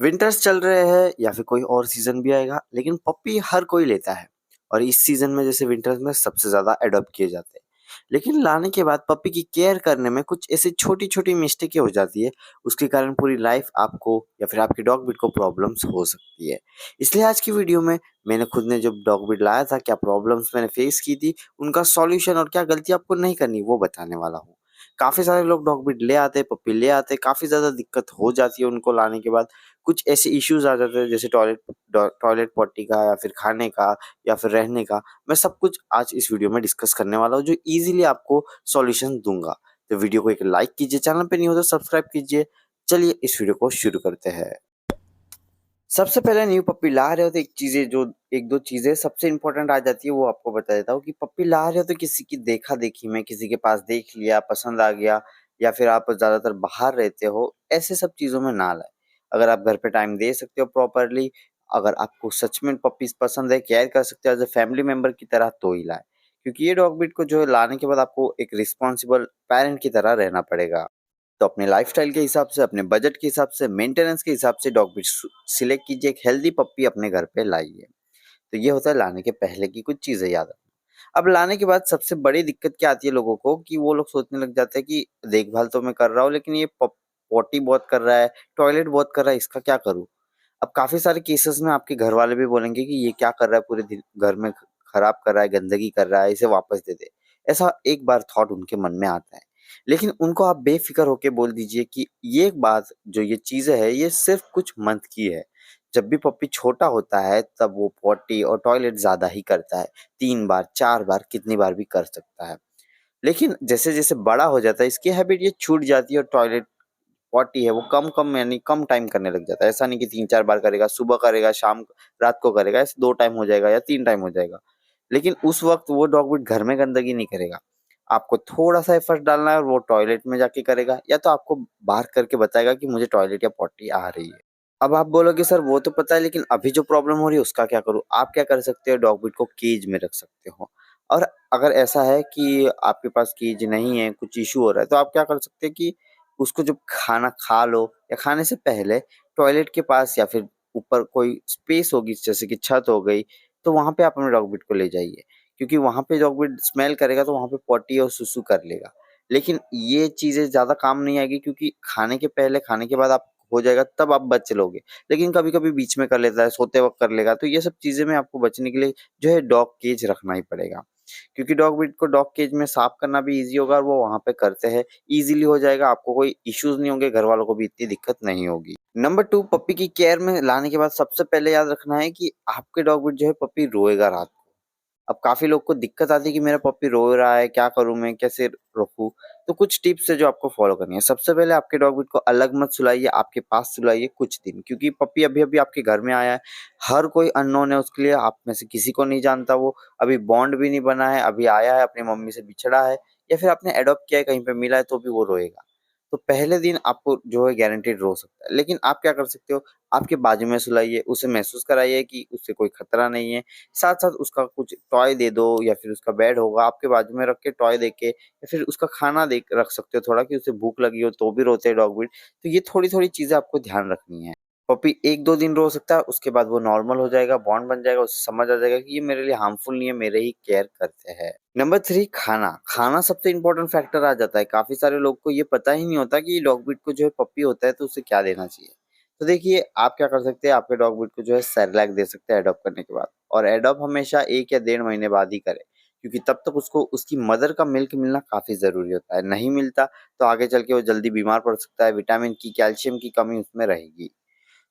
Winters चल रहे हैं या फिर कोई और सीजन भी आएगा, लेकिन पप्पी हर कोई लेता है। और इस सीजन में जैसे विंटर्स में सबसे ज्यादा अडॉप्ट किए जाते हैं। लेकिन लाने के बाद पप्पी की केयर करने में कुछ ऐसी छोटी छोटी मिस्टेकें हो जाती है, उसके कारण पूरी लाइफ आपको या फिर आपके डॉग ब्रीड को प्रॉब्लम्स हो सकती है। इसलिए आज की वीडियो में मैंने खुद ने जब डॉग ब्रीड लाया था, क्या प्रॉब्लम्स मैंने फेस की थी, उनका सॉल्यूशन और क्या गलती आपको नहीं करनी वो बताने वाला हूँ। काफी सारे लोग डॉग ब्रीड ले आते, पप्पी ले आते, काफी ज्यादा दिक्कत हो जाती है उनको लाने के बाद। कुछ ऐसे इश्यूज आ जाते हैं जैसे टॉयलेट पॉटी का या फिर खाने का या फिर रहने का। मैं सब कुछ आज इस वीडियो में डिस्कस करने वाला हूँ, जो इजीली आपको सॉल्यूशन दूंगा। तो वीडियो को एक लाइक कीजिए, चैनल पे नहीं हो तो सब्सक्राइब कीजिए। चलिए इस वीडियो को शुरू करते हैं। सबसे पहले न्यू पप्पी ला रहे हो तो एक दो चीजें सबसे इंपॉर्टेंट आ जाती है, वो आपको बता देता हूँ कि पप्पी ला रहे हो तो किसी की देखा देखी में, किसी के पास देख लिया, पसंद आ गया, या फिर आप ज्यादातर बाहर रहते हो, ऐसे सब चीजों में ना लाए। अगर आप घर पे टाइम दे सकते हो प्रॉपरली, अगर आपको सच में पप्पीज पसंद है, केयर कर सकते हो एज ए फैमिली मेंबर की तरह, तो ही लाए। क्योंकि ये डॉग ब्रीड को जो है लाने के बाद आपको एक रिस्पॉन्सिबल पेरेंट की तरह रहना पड़ेगा। तो अपने लाइफस्टाइल के हिसाब से, अपने बजट के हिसाब से, मेंटेनेंस के हिसाब से डॉग ब्रीड सिलेक्ट कीजिए, एक हेल्दी पप्पी अपने घर पे लाइए। तो ये होता है लाने के पहले की कुछ चीजें याद रखना। अब लाने के बाद सबसे बड़ी दिक्कत क्या आती है लोगों को, कि वो लोग सोचने लग जाते हैं कि देखभाल तो मैं कर रहा हूँ, लेकिन ये पॉटी बहुत कर रहा है, टॉयलेट बहुत कर रहा है, इसका क्या करूँ। अब काफी सारे केसेस में आपके घर वाले भी बोलेंगे कि ये क्या कर रहा है, पूरे दिन घर में खराब कर रहा है, गंदगी कर रहा है, इसे वापस दे दे। ऐसा एक बार थॉट उनके मन में आता है। लेकिन उनको आप बेफिक्र होके बोल दीजिए कि ये बात, जो ये चीजें है, ये सिर्फ कुछ मंथ की है। जब भी पप्पी छोटा होता है तब वो पॉटी और टॉयलेट ज्यादा ही करता है, 3 बार 4 बार कितनी बार भी कर सकता है। लेकिन जैसे जैसे बड़ा हो जाता है इसकी हैबिट ये छूट जाती है, और टॉयलेट पॉटी है वो कम कम यानी कम टाइम करने लग जाता है। ऐसा नहीं कि 3 4 बार करेगा, सुबह करेगा, शाम रात को करेगा, ऐसे 2 टाइम हो जाएगा या 3 टाइम हो जाएगा। लेकिन उस वक्त वो डॉग ब्रीड घर में गंदगी नहीं करेगा। आपको थोड़ा सा एफर्ट डालना है और वो टॉयलेट में जाके करेगा, या तो आपको बाहर करके बताएगा कि मुझे टॉयलेट या पॉटी आ रही है। अब आप बोलोगे सर वो तो पता है, लेकिन अभी जो प्रॉब्लम हो रही है उसका क्या करूँ। आप क्या कर सकते हो, डॉग ब्रीड को केज में रख सकते हो। और अगर ऐसा है कि आपके पास केज नहीं है, कुछ इशू हो रहा है, तो आप क्या कर सकते हैं कि उसको जब खाना खा लो या खाने से पहले टॉयलेट के पास या फिर ऊपर कोई स्पेस होगी जैसे कि छत हो गई, तो वहां पे आप अपने डॉग ब्रीड को ले जाइए। क्योंकि वहां पे डॉग ब्रीड स्मेल करेगा तो वहां पे पॉटी और सुसु कर लेगा। लेकिन ये चीजें ज्यादा काम नहीं आएगी, क्योंकि खाने के पहले खाने के बाद आप हो जाएगा तब आप बच लोगे। लेकिन कभी कभी बीच में कर लेता है, सोते वक्त कर लेगा, तो ये सब चीजें में आपको बचने के लिए जो है डॉग केज रखना ही पड़ेगा। क्योंकि डॉग ब्रीड को डॉग केज में साफ करना भी इजी होगा, और वो वहां पे करते हैं, इजीली हो जाएगा, आपको कोई इश्यूज नहीं होंगे, घर वालों को भी इतनी दिक्कत नहीं होगी। नंबर 2, पप्पी की केयर में लाने के बाद सबसे पहले याद रखना है कि आपके डॉग ब्रीड जो है पप्पी रोएगा रात को। अब काफी लोग को दिक्कत आती है कि मेरा पप्पी रो रहा है, क्या करूं मैं, कैसे रोकूं। तो कुछ टिप्स है जो आपको फॉलो करनी है। सबसे पहले आपके डॉग ब्रीड को अलग मत सुलाइए, आपके पास सुलाइए कुछ दिन, क्योंकि पप्पी अभी अभी आपके घर में आया है। हर कोई अननोन है उसके लिए, आप में से किसी को नहीं जानता, वो अभी बॉन्ड भी नहीं बना है, अभी आया है, अपनी मम्मी से बिछड़ा है, या फिर आपने अडॉप्ट किया है, कहीं पे मिला है, तो भी वो रोएगा। तो पहले दिन आपको जो है गारंटीड रो सकता है। लेकिन आप क्या कर सकते हो, आपके बाजू में सुलाइए, उसे महसूस कराइए कि उससे कोई खतरा नहीं है। साथ साथ उसका कुछ टॉय दे दो, या फिर उसका बेड होगा आपके बाजू में रख के टॉय दे के, या फिर उसका खाना दे रख सकते हो थोड़ा, कि उसे भूख लगी हो तो भी रोते हैं डॉग ब्रीड। तो ये थोड़ी थोड़ी चीजें आपको ध्यान रखनी है। पपी 1 2 दिन रो सकता है, उसके बाद वो नॉर्मल हो जाएगा, बॉन्ड बन जाएगा, उसे समझ आ जाएगा कि ये मेरे लिए हार्मफुल नहीं है, मेरे ही केयर करते हैं। नंबर 3, खाना। खाना सबसे इंपॉर्टेंट फैक्टर आ जाता है। काफी सारे लोग को ये पता ही नहीं होता कि डॉग ब्रीड को जो है पप्पी होता है तो उसे क्या देना चाहिए। तो देखिए आप क्या कर सकते हैं, आपके डॉग ब्रीड को जो है सेरेलैक दे सकते हैं एडॉप्ट करने के बाद। और एडॉप्ट हमेशा 1 या 1.5 महीने बाद ही करें, क्योंकि तब तक उसको उसकी मदर का मिल्क मिलना काफी जरूरी होता है। नहीं मिलता तो आगे चल के वो जल्दी बीमार पड़ सकता है, विटामिन की, कैल्शियम की कमी उसमें रहेगी।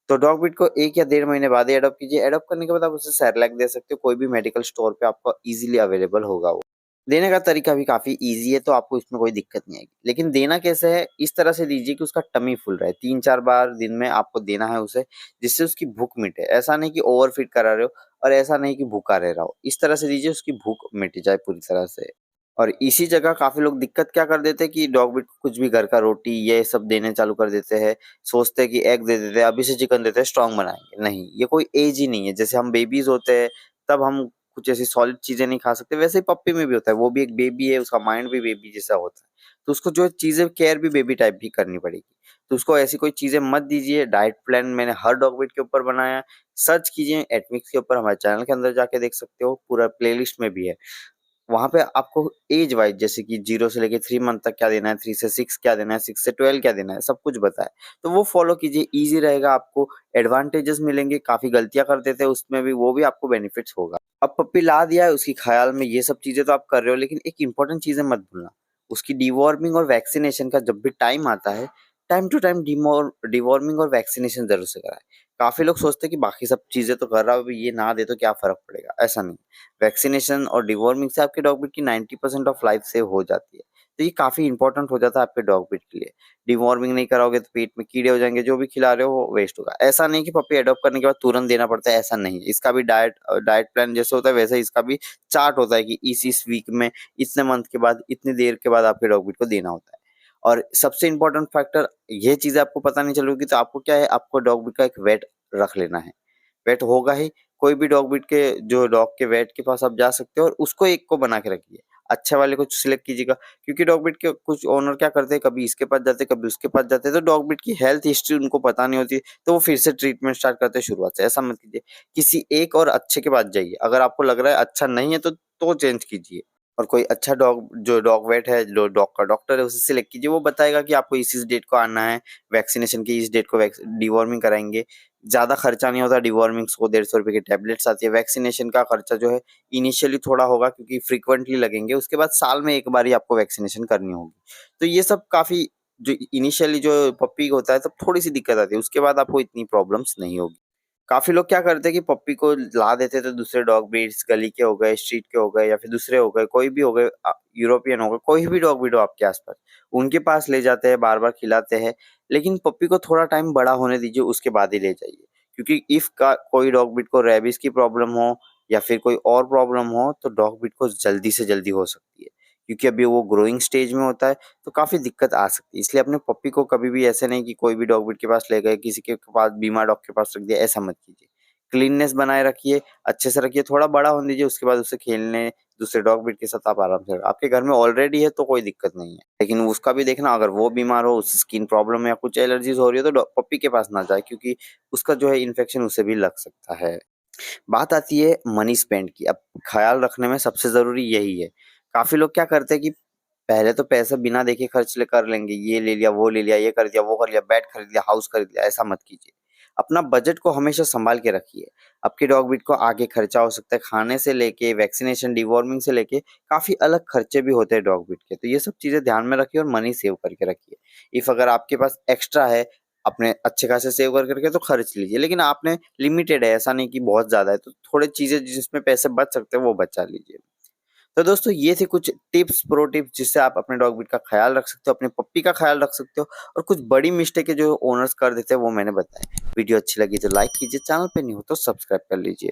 तो डॉग ब्रीड को 1 या 1.5 महीने बाद ही एडॉप्ट कीजिए। एडॉप्ट करने के बाद आप उसे सेरेलैक दे सकते हो, कोई भी मेडिकल स्टोर पे आपको इजीली अवेलेबल होगा वो। देने का तरीका भी काफी इजी है, तो आपको इसमें कोई दिक्कत नहीं आएगी। लेकिन देना कैसे है, इस तरह से दीजिए कि उसका टमी फुल रहे। 3 4 बार दिन में आपको देना है उसे, जिससे उसकी भूख मिटे। ऐसा नहीं कि ओवर फीड करा रहे हो, और ऐसा नहीं कि भूखा रह रहा हो। इस तरह से दीजिए उसकी भूख मिट जाए पूरी तरह से। और इसी जगह काफी लोग दिक्कत क्या कर देते हैं कि डॉग ब्रीड को कुछ भी घर का रोटी ये सब देने चालू कर देते हैं। सोचते हैं कि एग दे देते हैं, अभी से चिकन देते हैं, स्ट्रांग बनाएंगे। नहीं, ये कोई एज ही नहीं है। जैसे हम बेबीज होते हैं तब हम कुछ ऐसी सॉलिड चीजें नहीं खा सकते, वैसे ही पप्पी में भी होता है। वो भी एक बेबी है, उसका माइंड भी बेबी जैसा होता है, तो उसको जो चीजें केयर भी बेबी टाइप भी करनी पड़ेगी। तो उसको ऐसी कोई चीज़ें मत दीजिए। डाइट प्लान मैंने हर डॉग ब्रीड के ऊपर बनाया है, सर्च कीजिए एटमिक्स के ऊपर, हमारे चैनल के अंदर जाके देख सकते हो, पूरा प्लेलिस्ट में भी है। वहाँ पे आपको एज वाइज जैसे कि 0 से लेके 3 मंथ तक क्या देना है, 3 से 6 क्या देना है, 6 से 12 क्या देना है, सब कुछ बताया है। तो वो फॉलो कीजिए, ईज़ी रहेगा, आपको एडवांटेजेस मिलेंगे। काफ़ी गलतियाँ करते थे उसमें भी, वो भी आपको बेनिफिट्स होगा। अब पप्पी ला दिया है, उसकी ख़याल में ये सब चीज़ें तो आप कर रहे हो, लेकिन एक इम्पोर्टेंट चीज़ें मत भूलना। उसकी डिवॉर्मिंग और वैक्सीनेशन का जब भी टाइम आता है, टाइम टू टाइम डिवॉर्मिंग और वैक्सीनेशन ज़रूर से कराएँ। काफ़ी लोग सोचते हैं कि बाकी सब चीज़ें तो कर रहा हूँ, अभी ये ना दे तो क्या फ़र्क पड़ेगा? ऐसा नहीं। वैक्सीनेशन और डिवॉर्मिंग से आपके डॉग ब्रीड की 90% ऑफ लाइफ सेव हो जाती है। तो ये काफ़ी इंपॉर्टेंट हो जाता है आपके डॉग ब्रीड के लिए। डिवॉर्मिंग नहीं कराओगे तो पेट में कीड़े हो जाएँगे, जो भी खिला रहे हो वो वेस्ट होगा। ऐसा नहीं कि पप्पी एडॉप्ट करने के बाद तुरंत देना पड़ता है, ऐसा नहीं है। इसका भी डाइट प्लान जैसे होता है वैसे ही इसका भी चार्ट होता है कि इस वीक में, इतने मंथ के बाद, इतनी देर के बाद आपके डॉग ब्रीड को देना होता है। और सबसे इम्पोर्टेंट फैक्टर, ये चीज़ें आपको पता नहीं चलेगी तो आपको क्या है, आपको डॉग ब्रीड का एक वेट रख लेना है। वेट होगा ही, कोई भी डॉग ब्रीड के जो डॉग के वेट के पास आप जा सकते हो और उसको एक को बना के रखिए। अच्छे वाले को सिलेक्ट कीजिएगा, क्योंकि डॉग ब्रीड के कुछ ओनर क्या करते हैं, कभी इसके पास जाते हैं, कभी उसके पास जाते हैं, तो डॉग ब्रीड की हेल्थ हिस्ट्री उनको पता नहीं होती, तो वो फिर से ट्रीटमेंट स्टार्ट करते हैं शुरुआत से। ऐसा मत कीजिए, किसी एक और अच्छे के पास जाइए। अगर आपको लग रहा है अच्छा नहीं है तो चेंज कीजिए। और कोई अच्छा डॉग, जो डॉग वेट है, जो डॉग का डॉक्टर है, उसे सिलेक्ट कीजिए। वो बताएगा कि आपको इस डेट को आना है, वैक्सीनेशन की इस डेट को डिवॉर्मिंग कराएंगे। ज़्यादा खर्चा नहीं होता डिवॉर्मिंग्स को, 150 रुपए की टैबलेट्स आती है। वैक्सीनेशन का खर्चा जो है इनिशियली थोड़ा होगा, क्योंकि फ्रीक्वेंटली लगेंगे, उसके बाद साल में एक बार ही आपको वैक्सीनेशन करनी होगी। तो ये सब काफ़ी, जो इनिशियली जो पप्पी होता है तब थोड़ी सी दिक्कत आती है, उसके बाद आपको इतनी प्रॉब्लम्स नहीं होगी। काफ़ी लोग क्या करते हैं कि पप्पी को ला देते थे दूसरे डॉग ब्रीड्स, गली के हो गए, स्ट्रीट के हो गए, या फिर दूसरे हो गए, कोई भी हो गए, यूरोपियन हो गए, कोई भी डॉग ब्रीड हो आपके आस-पास, उनके पास ले जाते हैं, बार-बार खिलाते हैं। लेकिन पप्पी को थोड़ा टाइम बड़ा होने दीजिए, उसके बाद ही ले जाइए। क्योंकि इफ का कोई डॉग ब्रीड को रेबीज़ की प्रॉब्लम हो या फिर कोई और प्रॉब्लम हो, तो डॉग ब्रीड को जल्दी से जल्दी हो सकती है। क्योंकि अभी वो ग्रोइंग स्टेज में होता है, तो काफ़ी दिक्कत आ सकती है। इसलिए अपने पप्पी को कभी भी ऐसे नहीं कि कोई भी डॉग ब्रीड के पास ले गए, किसी के पास बीमार डॉग के पास रख दिया, ऐसा मत कीजिए। क्लीननेस बनाए रखिए, अच्छे से रखिए, थोड़ा बड़ा होने दीजिए, उसके बाद उसे खेलने, दूसरे डॉग ब्रीड के साथ आप आराम से, आपके घर में ऑलरेडी है तो कोई दिक्कत नहीं है। लेकिन उसका भी देखना, अगर वो बीमार हो, उसे स्किन प्रॉब्लम या कुछ एलर्जीज़ हो रही है, तो पप्पी के पास ना जाए, क्योंकि उसका जो है इन्फेक्शन उसे भी लग सकता है। बात आती है मनी स्पेंड की। अब ख़्याल रखने में सबसे ज़रूरी यही है। काफ़ी लोग क्या करते हैं कि पहले तो पैसा बिना देखे खर्च कर लेंगे, ये ले लिया, वो ले लिया, ये कर दिया, वो कर लिया, बेड खरीद लिया, हाउस खरीद लिया, ऐसा मत कीजिए। अपना बजट को हमेशा सँभाल के रखिए। आपके डॉग ब्रीड को आगे खर्चा हो सकता है, खाने से लेके, वैक्सीनेशन, डिवॉर्मिंग से लेके काफ़ी अलग खर्चे भी होते हैं डॉग ब्रीड के। तो ये सब चीज़ें ध्यान में रखिए और मनी सेव करके रखिए। इफ अगर आपके पास एक्स्ट्रा है, अपने अच्छे खासे सेव करके तो खर्च लीजिए, लेकिन आपने लिमिटेड है, ऐसा नहीं कि बहुत ज़्यादा है, तो थोड़ी चीज़ें जिसमें पैसे बच सकते हैं वो बचा लीजिए। तो दोस्तों ये थे कुछ टिप्स, प्रो टिप्स, जिससे आप अपने डॉग ब्रीड का ख्याल रख सकते हो, अपने पप्पी का ख्याल रख सकते हो, और कुछ बड़ी मिस्टेकें जो ओनर्स कर देते हैं वो मैंने बताया। वीडियो अच्छी लगी तो लाइक कीजिए, चैनल पे नहीं हो तो सब्सक्राइब कर लीजिए।